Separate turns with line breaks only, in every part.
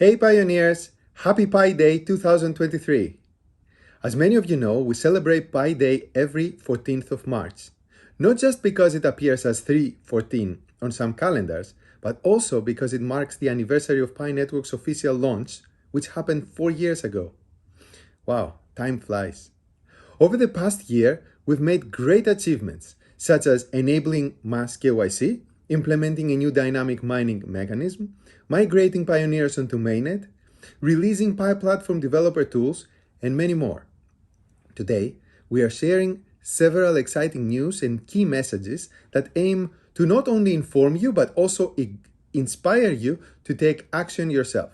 Hey Pioneers! Happy Pi Day 2023! As many of you know, we celebrate Pi Day every 14th of March. Not just because it appears as 3/14 on some calendars, but also because it marks the anniversary of Pi Network's official launch, which happened 4 years ago. Wow, time flies. Over the past year, we've made great achievements, such as enabling mass KYC, implementing a new dynamic mining mechanism, migrating pioneers onto Mainnet, releasing Pi platform developer tools, and many more. Today, we are sharing several exciting news and key messages that aim to not only inform you, but also inspire you to take action yourself.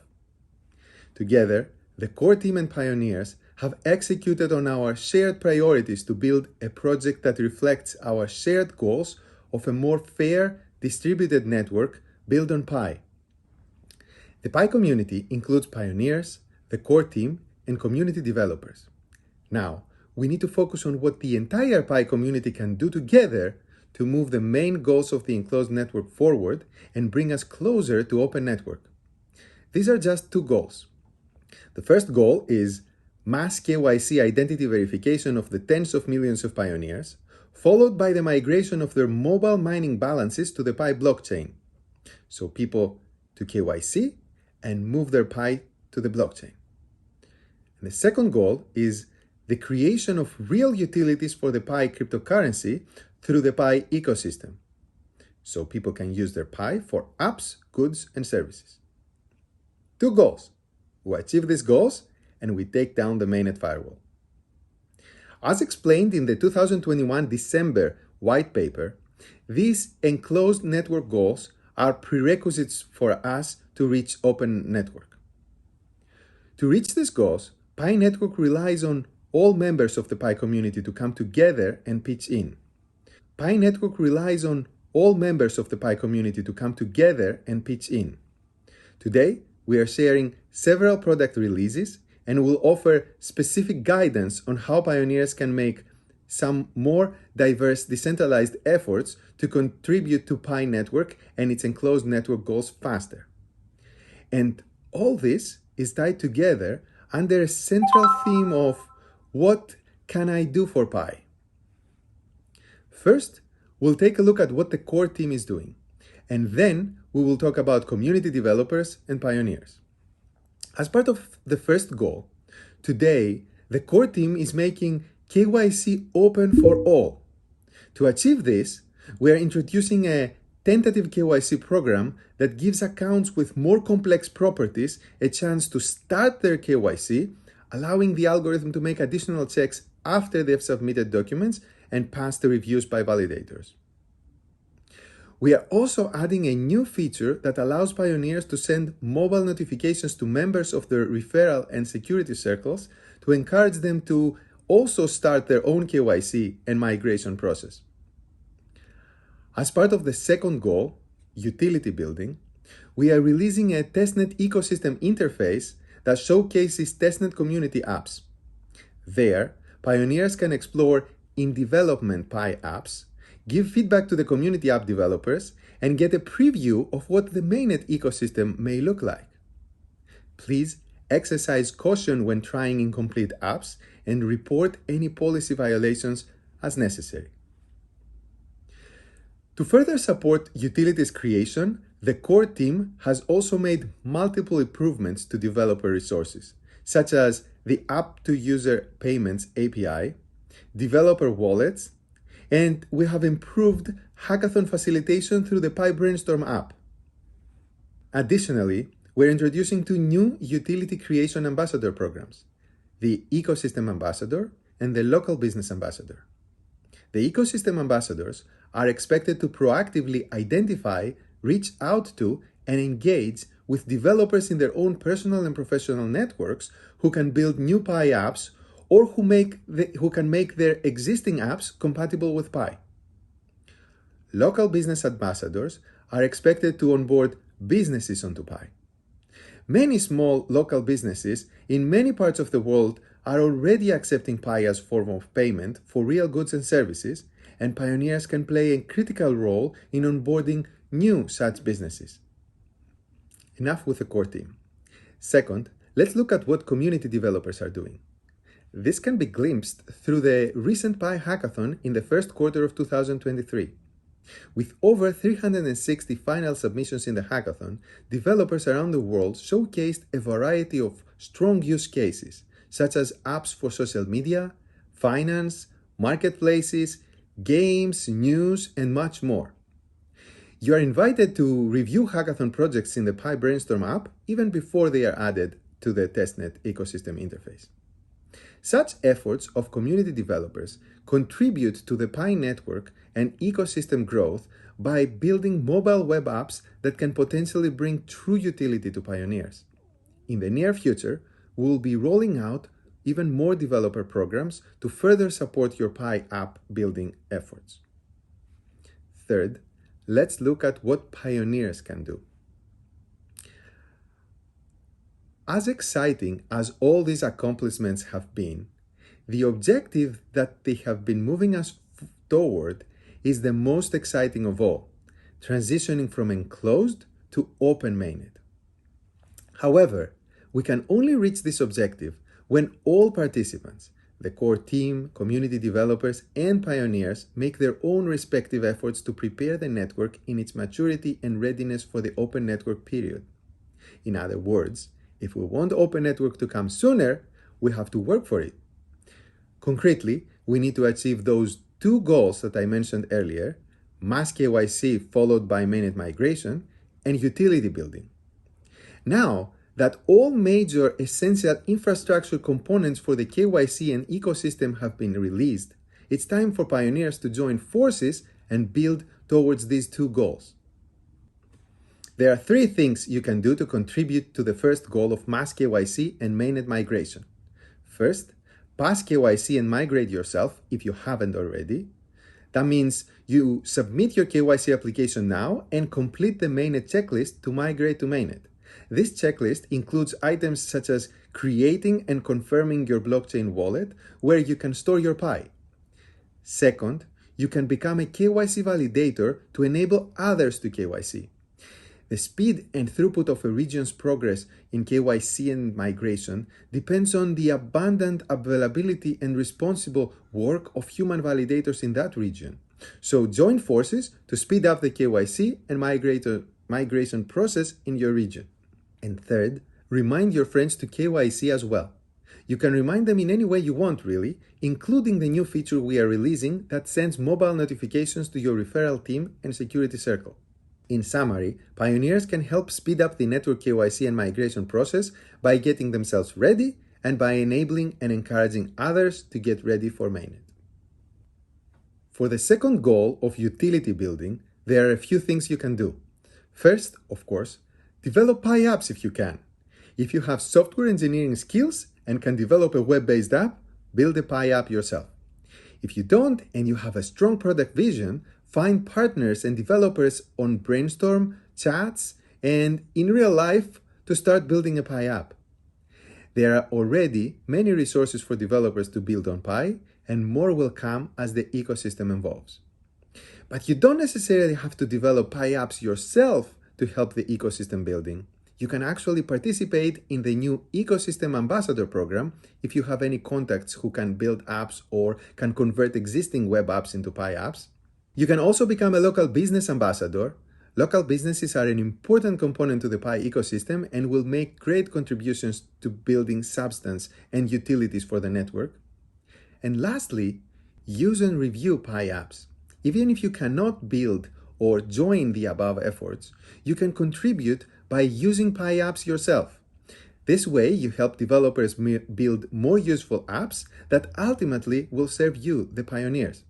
Together, the core team and pioneers have executed on our shared priorities to build a project that reflects our shared goals of a more fair, distributed network built on Pi. The Pi community includes pioneers, the core team, and community developers. Now, we need to focus on what the entire Pi community can do together to move the main goals of the enclosed network forward and bring us closer to open network. These are just two goals. The first goal is mass KYC identity verification of the tens of millions of pioneers, followed by the migration of their mobile mining balances to the Pi blockchain. So people to KYC and move their Pi to the blockchain. And the second goal is the creation of real utilities for the Pi cryptocurrency through the Pi ecosystem. So people can use their Pi for apps, goods, and services. Two goals. We achieve these goals and we take down the mainnet firewall. As explained in the 2021 December white paper, these enclosed network goals are prerequisites for us to reach open network. To reach these goals, Pi Network relies on all members of the Pi community to come together and pitch in. Pi Network relies on all members of the Pi community to come together and pitch in. Today, we are sharing several product releases and will offer specific guidance on how pioneers can make some more diverse decentralized efforts to contribute to Pi Network and its enclosed network goals faster. And all this is tied together under a central theme of what can I do for Pi? First, we'll take a look at what the core team is doing, and then we will talk about community developers and pioneers. As part of the first goal, today, the core team is making KYC open for all. To achieve this, we are introducing a tentative KYC program that gives accounts with more complex properties a chance to start their KYC, allowing the algorithm to make additional checks after they've submitted documents and pass the reviews by validators. We are also adding a new feature that allows pioneers to send mobile notifications to members of their referral and security circles to encourage them to also start their own KYC and migration process. As part of the second goal, utility building, we are releasing a testnet ecosystem interface that showcases testnet community apps. There, pioneers can explore in-development Pi apps, give feedback to the community app developers, and get a preview of what the mainnet ecosystem may look like. Please exercise caution when trying incomplete apps and report any policy violations as necessary. To further support utilities creation, the core team has also made multiple improvements to developer resources, such as the app-to-user payments API, developer wallets, and we have improved hackathon facilitation through the Pi Brainstorm app. Additionally, we're introducing two new utility creation ambassador programs, the Ecosystem Ambassador and the Local Business Ambassador. The Ecosystem Ambassadors are expected to proactively identify, reach out to, and engage with developers in their own personal and professional networks who can build new Pi apps or who can make their existing apps compatible with Pi. Local business ambassadors are expected to onboard businesses onto Pi. Many small local businesses in many parts of the world are already accepting Pi as form of payment for real goods and services, and pioneers can play a critical role in onboarding new such businesses. Enough with the core team. Second, let's look at what community developers are doing. This can be glimpsed through the recent Pi hackathon in the first quarter of 2023. With over 360 final submissions in the hackathon, developers around the world showcased a variety of strong use cases, such as apps for social media, finance, marketplaces, games, news, and much more. You are invited to review hackathon projects in the Pi Brainstorm app even before they are added to the testnet ecosystem interface. Such efforts of community developers contribute to the Pi network and ecosystem growth by building mobile web apps that can potentially bring true utility to pioneers. In the near future, we will be rolling out even more developer programs to further support your Pi app building efforts. Third, let's look at what pioneers can do. As exciting as all these accomplishments have been, the objective that they have been moving us toward is the most exciting of all, transitioning from enclosed to open mainnet. However, we can only reach this objective when all participants, the core team, community developers, and pioneers make their own respective efforts to prepare the network in its maturity and readiness for the open network period. In other words, if we want open network to come sooner, we have to work for it. Concretely, we need to achieve those two goals that I mentioned earlier, mass KYC followed by mainnet migration, and utility building. Now that all major essential infrastructure components for the KYC and ecosystem have been released, it's time for pioneers to join forces and build towards these two goals. There are three things you can do to contribute to the first goal of mass KYC and mainnet migration. First, pass KYC and migrate yourself if you haven't already. That means you submit your KYC application now and complete the mainnet checklist to migrate to mainnet. This checklist includes items such as creating and confirming your blockchain wallet where you can store your Pi. Second, you can become a KYC validator to enable others to KYC. The speed and throughput of a region's progress in KYC and migration depends on the abundant availability and responsible work of human validators in that region. So join forces to speed up the KYC and migration process in your region. And third, remind your friends to KYC as well. You can remind them in any way you want, really, including the new feature we are releasing that sends mobile notifications to your referral team and security circle. In summary, pioneers can help speed up the network KYC and migration process by getting themselves ready and by enabling and encouraging others to get ready for mainnet. For the second goal of utility building, there are a few things you can do. First, of course, develop Pi apps if you can. If you have software engineering skills and can develop a web-based app, build a Pi app yourself. If you don't and you have a strong product vision, find partners and developers on Brainstorm, chats, and in real life to start building a Pi app. There are already many resources for developers to build on Pi, and more will come as the ecosystem evolves. But you don't necessarily have to develop Pi apps yourself to help the ecosystem building. You can actually participate in the new Ecosystem Ambassador program if you have any contacts who can build apps or can convert existing web apps into Pi apps. You can also become a local business ambassador. Local businesses are an important component to the Pi ecosystem and will make great contributions to building substance and utilities for the network. And lastly, use and review Pi apps. Even if you cannot build or join the above efforts, you can contribute by using Pi apps yourself. This way, you help developers build more useful apps that ultimately will serve you, the pioneers.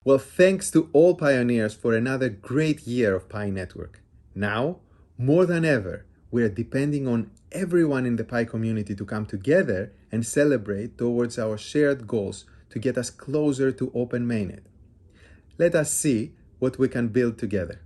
Well, thanks to all pioneers for another great year of Pi Network. Now, more than ever, we are depending on everyone in the Pi community to come together and celebrate towards our shared goals to get us closer to open mainnet. Let us see what we can build together.